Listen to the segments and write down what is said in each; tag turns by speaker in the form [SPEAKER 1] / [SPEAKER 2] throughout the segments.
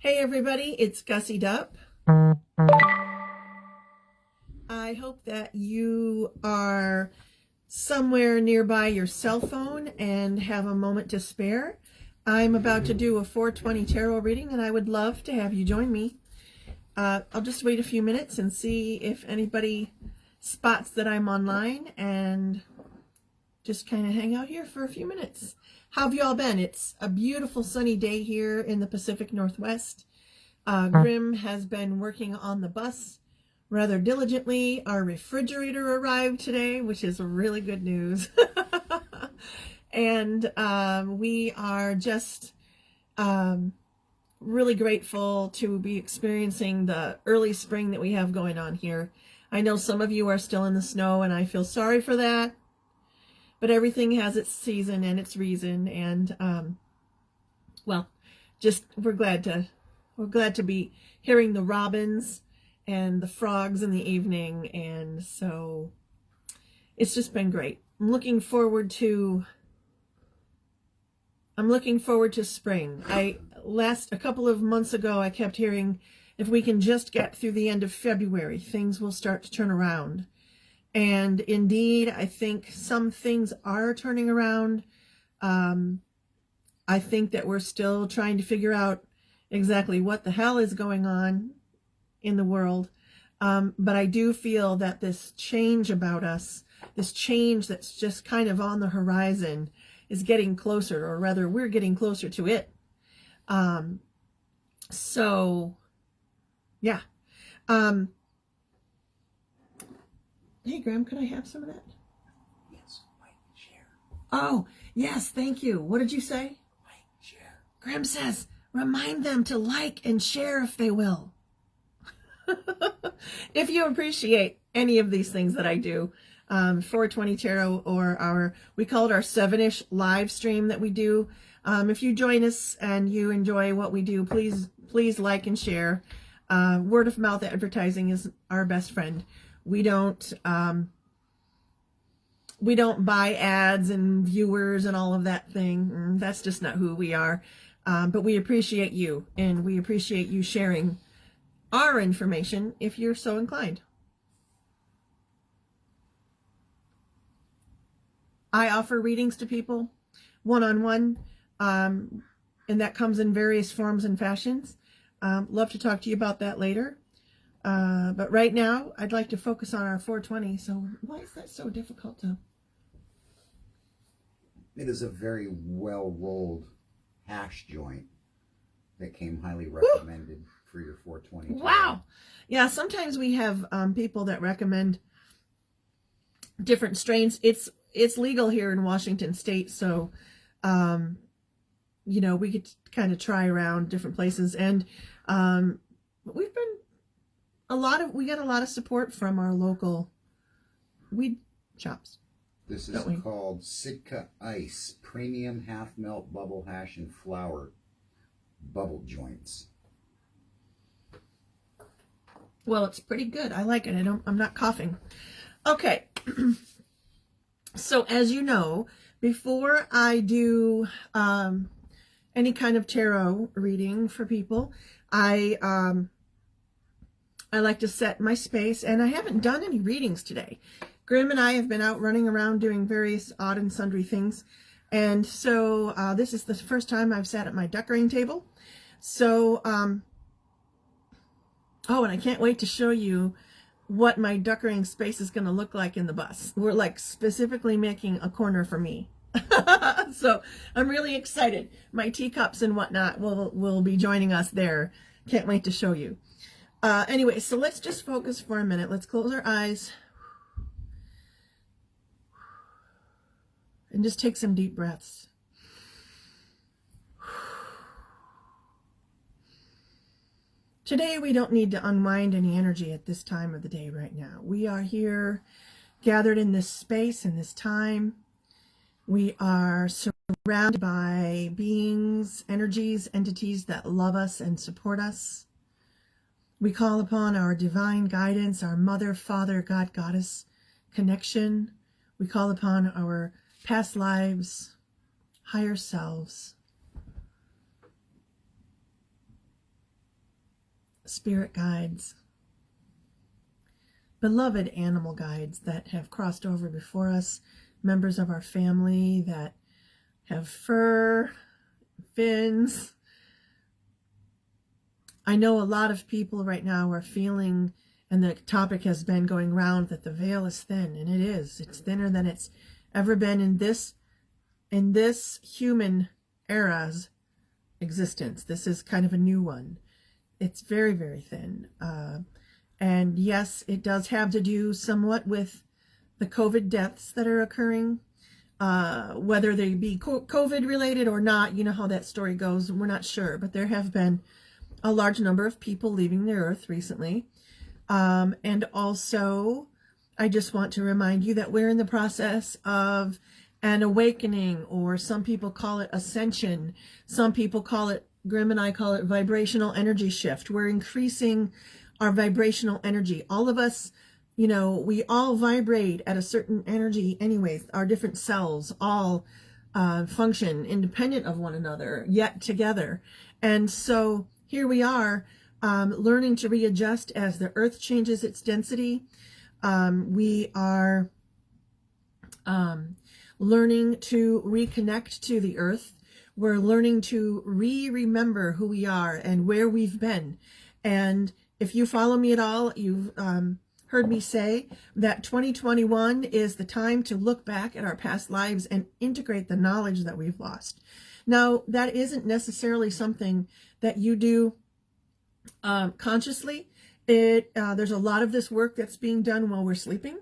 [SPEAKER 1] Hey everybody, it's Gussied Up. I hope that you are somewhere nearby your cell phone and have a moment to spare. I'm about to do a 420 tarot reading and I would love to have you join me. I'll just wait a few minutes and see if anybody spots that I'm online and just kind of hang out here for a few minutes. How have you all been? It's a beautiful sunny day here in the Pacific Northwest. Grim has been working on the bus rather diligently. Our refrigerator arrived today, which is really good news. And we are just really grateful to be experiencing the early spring that we have going on here. I know some of you are still in the snow, and I feel sorry for that. But everything has its season and its reason, and well, just we're glad to be hearing the robins and the frogs in the evening, and so it's just been great. I'm looking forward to spring. A couple of months ago I kept hearing if we can just get through the end of February, things will start to turn around. And indeed, I think some things are turning around. I think that we're still trying to figure out exactly what the hell is going on in the world. But I do feel that this change about us, this change that's just kind of on the horizon, is getting closer, or rather we're getting closer to it. So, yeah. Hey, Graham, could I have some of that?
[SPEAKER 2] Yes, like, share.
[SPEAKER 1] Oh, yes, thank you. What did you say?
[SPEAKER 2] Like, share.
[SPEAKER 1] Graham says, remind them to like and share if they will. If you appreciate any of these things that I do, 420 Tarot, or we call it our 7-ish live stream that we do. If you join us and you enjoy what we do, please like and share. Word of mouth advertising is our best friend. We don't buy ads and viewers and all of that thing. That's just not who we are. But we appreciate you, and we appreciate you sharing our information if you're so inclined. I offer readings to people one-on-one, and that comes in various forms and fashions. Love to talk to you about that later. But right now, I'd like to focus on our 420. So why is that so difficult to...
[SPEAKER 2] It is a very well-rolled hash joint that came highly recommended for your 420.
[SPEAKER 1] Wow. Yeah, sometimes we have people that recommend different strains. It's legal here in Washington State, so you know, we could kind of try around different places, and we got a lot of support from our local weed shops.
[SPEAKER 2] This is called Sitka Ice Premium Half Melt Bubble Hash and Flour Bubble Joints.
[SPEAKER 1] Well, it's pretty good. I like it. I'm not coughing. Okay. So as you know, before I do any kind of tarot reading for people, I like to set my space, and I haven't done any readings today. Grim and I have been out running around doing various odd and sundry things, and so this is the first time I've sat at my decorating table. So, oh, and I can't wait to show you what my decorating space is going to look like in the bus. We're like specifically making a corner for me. So I'm really excited. My teacups and whatnot will be joining us there. Can't wait to show you. Anyway, so let's just focus for a minute. Let's close our eyes and just take some deep breaths. Today, we don't need to unwind any energy at this time of the day right now. We are here gathered in this space and this time. We are surrounded by beings, energies, entities that love us and support us. We call upon our divine guidance, our Mother, Father, God, Goddess connection. We call upon our past lives, higher selves. spirit guides, beloved animal guides that have crossed over before us, members of our family that have fur, fins. I know a lot of people right now are feeling, and the topic has been going around, that the veil is thin, and it is. It's thinner than it's ever been in this human era's existence. This is kind of a new one. It's very, very thin. And yes, it does have to do somewhat with the COVID deaths that are occurring, whether they be COVID related or not. You know how that story goes. We're not sure, but there have been a large number of people leaving the earth recently. And also, I just want to remind you that we're in the process of an awakening, or some people call it ascension. Some people call it, Grim and I call it, vibrational energy shift. We're increasing our vibrational energy. All of us, you know, we all vibrate at a certain energy anyways. Our different cells all function independent of one another, yet together. And so here we are, learning to readjust as the earth changes its density. We are learning to reconnect to the earth. We're learning to remember who we are and where we've been. And if you follow me at all, you've heard me say that 2021 is the time to look back at our past lives and integrate the knowledge that we've lost. Now, that isn't necessarily something that you do consciously. There's a lot of this work that's being done while we're sleeping.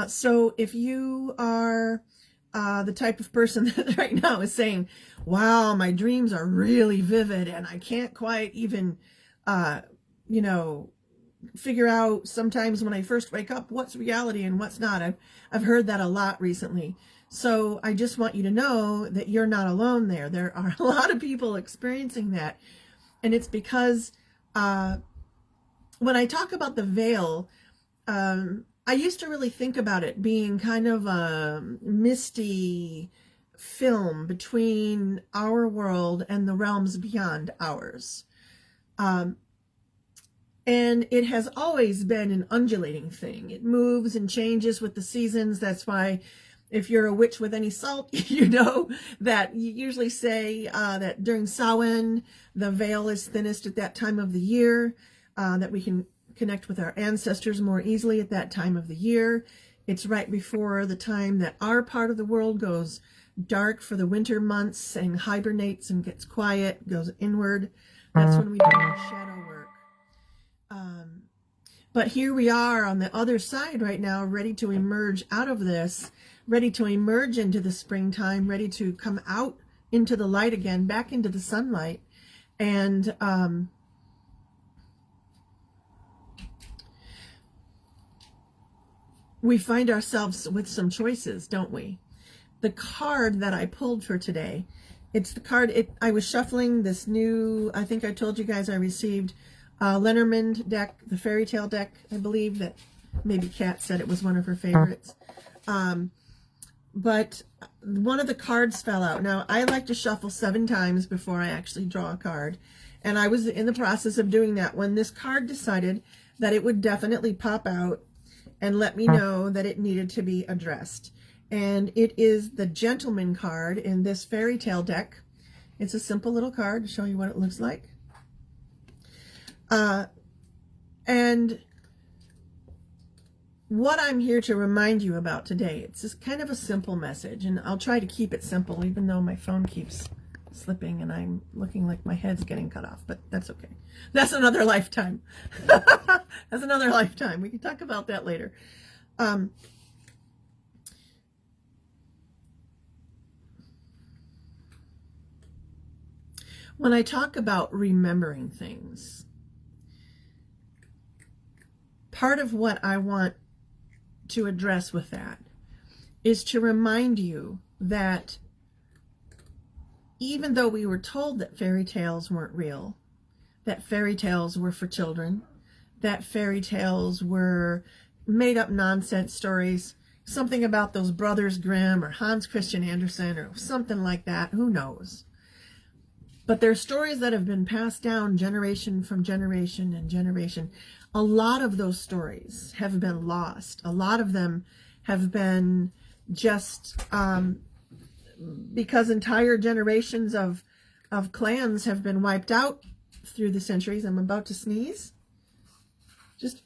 [SPEAKER 1] So if you are the type of person that right now is saying, wow, my dreams are really vivid and I can't quite even, figure out sometimes when I first wake up what's reality and what's not. I've heard that a lot recently. So I just want you to know that you're not alone there. There are a lot of people experiencing that. And it's because when I talk about the veil, I used to really think about it being kind of a misty film between our world and the realms beyond ours. And it has always been an undulating thing. It moves and changes with the seasons. That's why if you're a witch with any salt, you know that you usually say that during Samhain, the veil is thinnest at that time of the year, that we can connect with our ancestors more easily at that time of the year. It's right before the time that our part of the world goes dark for the winter months and hibernates and gets quiet, goes inward. That's when we do our shadow work. But here we are on the other side right now, ready to emerge out of this, ready to emerge into the springtime, ready to come out into the light again, back into the sunlight. And we find ourselves with some choices, don't we? The card that I pulled for today, it's the card, I was shuffling this new, I think I told you guys I received Lenormand deck, the fairy tale deck. I believe that maybe Kat said it was one of her favorites. But one of the cards fell out. Now, I like to shuffle 7 times before I actually draw a card. And I was in the process of doing that when this card decided that it would definitely pop out and let me know that it needed to be addressed. And it is the Gentleman card in this fairy tale deck. It's a simple little card to show you what it looks like. And what I'm here to remind you about today, it's just kind of a simple message, and I'll try to keep it simple, even though my phone keeps slipping and I'm looking like my head's getting cut off, but that's okay. That's another lifetime. That's another lifetime. We can talk about that later. When I talk about remembering things, part of what I want to address with that is to remind you that even though we were told that fairy tales weren't real, that fairy tales were for children, that fairy tales were made up nonsense stories, something about those brothers Grimm or Hans Christian Andersen or something like that, who knows? but they're stories that have been passed down generation from generation and generation. A lot of those stories have been lost. A lot of them have been just because entire generations of clans have been wiped out through the centuries. I'm about to sneeze. Just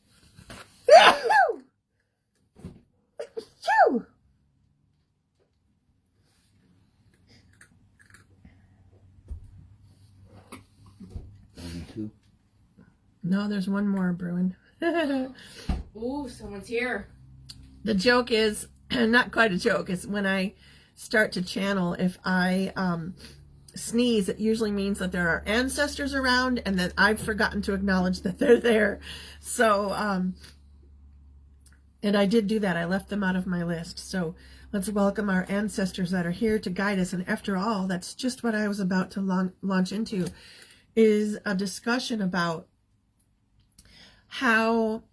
[SPEAKER 1] no, there's one more brewing.
[SPEAKER 3] Ooh, someone's here.
[SPEAKER 1] The joke is, not quite a joke, it's when I start to channel, if I sneeze, it usually means that there are ancestors around and that I've forgotten to acknowledge that they're there. So, and I did do that. I left them out of my list. So let's welcome our ancestors that are here to guide us. And after all, that's just what I was about to launch into, is a discussion about how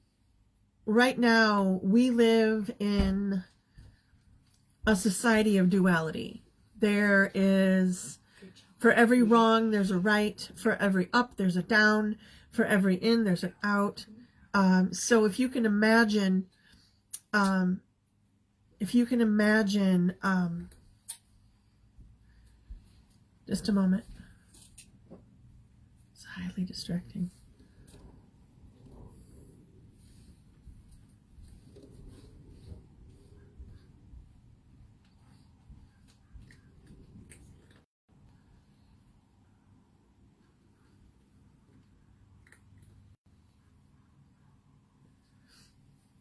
[SPEAKER 1] right now we live in a society of duality. There is, for every wrong, there's a right. For every up, there's a down. For every in, there's an out. So if you can imagine, just a moment. It's highly distracting.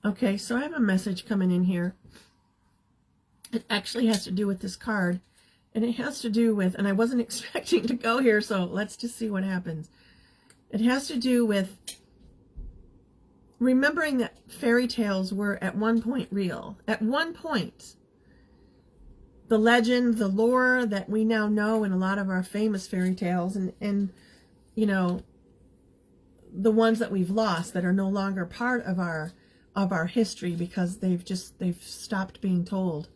[SPEAKER 1] Okay, so I have a message coming in here. It actually has to do with this card. And it has to do with, and I wasn't expecting to go here, so let's just see what happens. It has to do with remembering that fairy tales were at one point real. At one point, the legend, the lore that we now know in a lot of our famous fairy tales, and you know, the ones that we've lost that are no longer part of our history because they've stopped being told,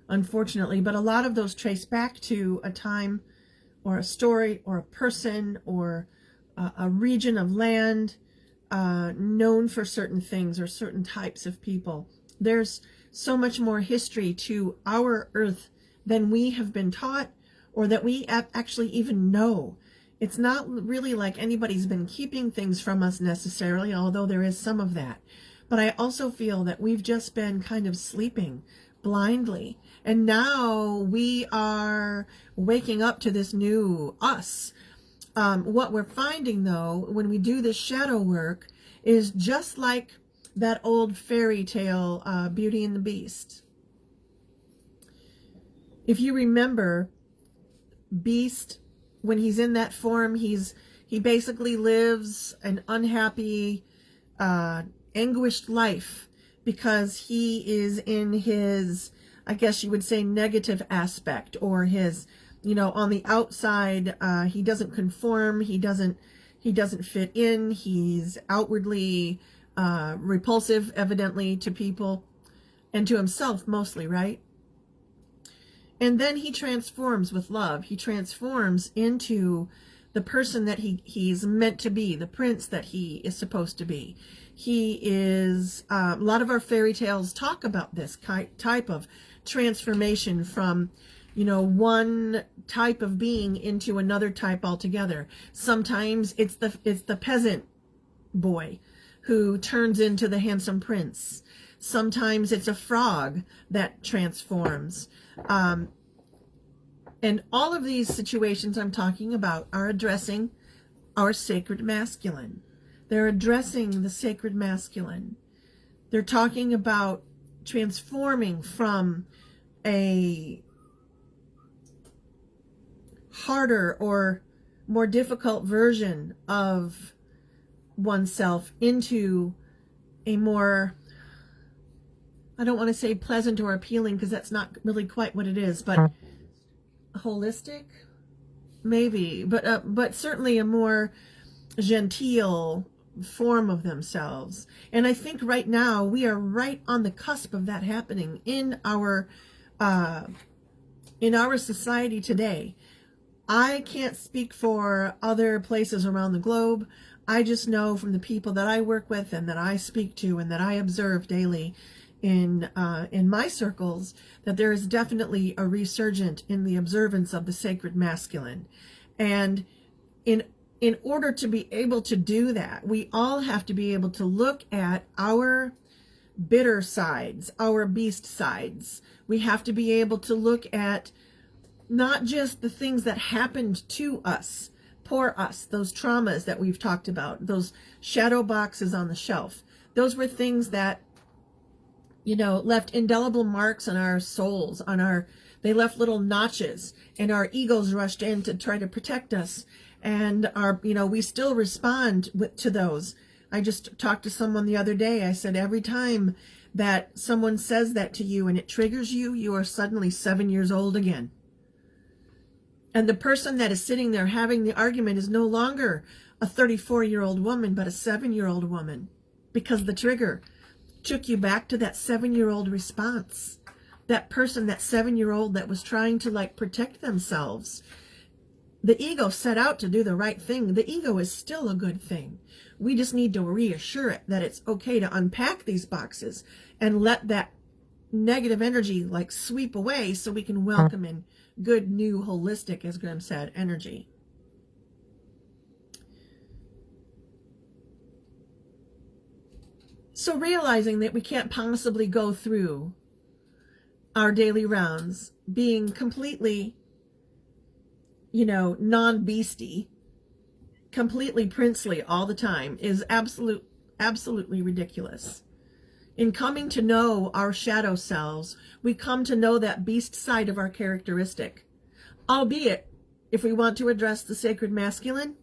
[SPEAKER 1] unfortunately. But a lot of those trace back to a time or a story or a person or a region of land known for certain things or certain types of people. There's so much more history to our earth than we have been taught or that we actually even know. It's not really like anybody's been keeping things from us necessarily, although there is some of that. But I also feel that we've just been kind of sleeping blindly. And now we are waking up to this new us. What we're finding, though, when we do this shadow work, is just like that old fairy tale, Beauty and the Beast. If you remember, Beast, when he's in that form, he basically lives an unhappy, anguished life because he is in his, I guess you would say, negative aspect, or his, on the outside, he doesn't conform, he doesn't fit in, he's outwardly repulsive, evidently, to people and to himself mostly, right? And then he transforms with love. He transforms into the person that he's meant to be, the prince that he is supposed to be. He is, a lot of our fairy tales talk about this type of transformation from, one type of being into another type altogether. Sometimes it's the peasant boy who turns into the handsome prince. Sometimes it's a frog that transforms. And all of these situations I'm talking about are addressing our sacred masculine. They're addressing the sacred masculine. They're talking about transforming from a harder or more difficult version of oneself into a more, I don't want to say pleasant or appealing because that's not really quite what it is, but holistic, maybe, but certainly a more genteel form of themselves. And I think right now we are right on the cusp of that happening in our society today. I can't speak for other places around the globe. I just know from the people that I work with and that I speak to and that I observe daily in my circles that there is definitely a resurgence in the observance of the sacred masculine. And in order to be able to do that, we all have to be able to look at our bitter sides, our beast sides. We have to be able to look at not just the things that happened to us, for us, those traumas that we've talked about, those shadow boxes on the shelf. Those were things that, left indelible marks on our souls, they left little notches, and our egos rushed in to try to protect us. And we still respond to those. I just talked to someone the other day. I said, every time that someone says that to you and it triggers you, you are suddenly 7 years old again. And the person that is sitting there having the argument is no longer a 34-year-old woman, but a 7-year-old woman, because the trigger took you back to that 7-year-old response. That person, that 7-year-old that was trying to protect themselves. The ego set out to do the right thing. The ego is still a good thing. We just need to reassure it that it's okay to unpack these boxes and let that negative energy sweep away so we can welcome in good, new, holistic, as Graham said, energy. So realizing that we can't possibly go through our daily rounds being completely, non-beastie, completely princely all the time is absolutely ridiculous. In coming to know our shadow selves, we come to know that beast side of our characteristic. Albeit, if we want to address the sacred masculine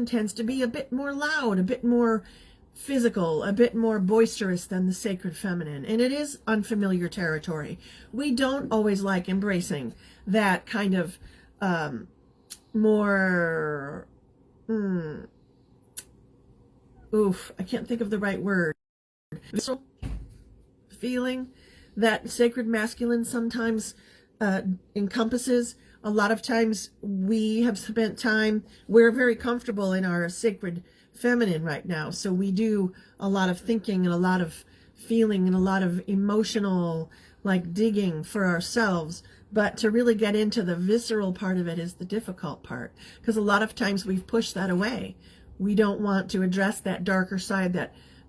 [SPEAKER 1] tends to be a bit more loud, a bit more physical, a bit more boisterous than the sacred feminine. And it is unfamiliar territory. We don't always like embracing that kind of more... I can't think of the right word. Visceral feeling that sacred masculine sometimes encompasses. A lot of times we have spent time, we're very comfortable in our sacred feminine right now, so we do a lot of thinking and a lot of feeling and a lot of emotional digging for ourselves. But to really get into the visceral part of it is the difficult part, because a lot of times we've pushed that away. We don't want to address that darker side,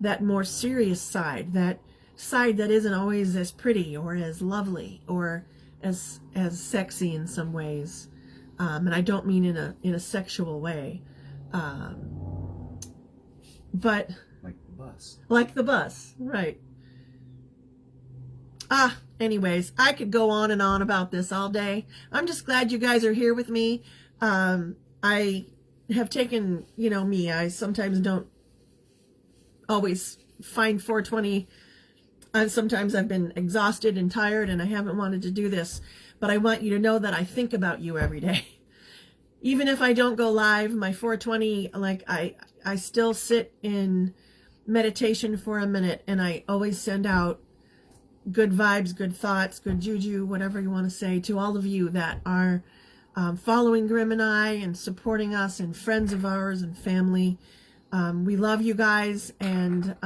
[SPEAKER 1] that more serious side, that side that isn't always as pretty or as lovely or as sexy in some ways. And I don't mean in a sexual way. But
[SPEAKER 2] like the bus.
[SPEAKER 1] Like the bus, right. Anyways, I could go on and on about this all day. I'm just glad you guys are here with me. I have taken, me, I sometimes don't always find 420. Sometimes I've been exhausted and tired and I haven't wanted to do this, but I want you to know that I think about you every day. Even if I don't go live, my 420, I still sit in meditation for a minute, and I always send out good vibes, good thoughts, good juju, whatever you want to say, to all of you that are following Grim and I and supporting us, and friends of ours and family. We love you guys, and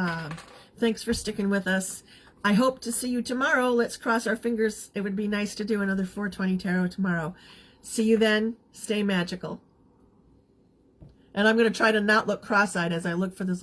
[SPEAKER 1] thanks for sticking with us. I hope to see you tomorrow. Let's cross our fingers. It would be nice to do another 420 tarot tomorrow. See you then. Stay magical. And I'm going to try to not look cross-eyed as I look for this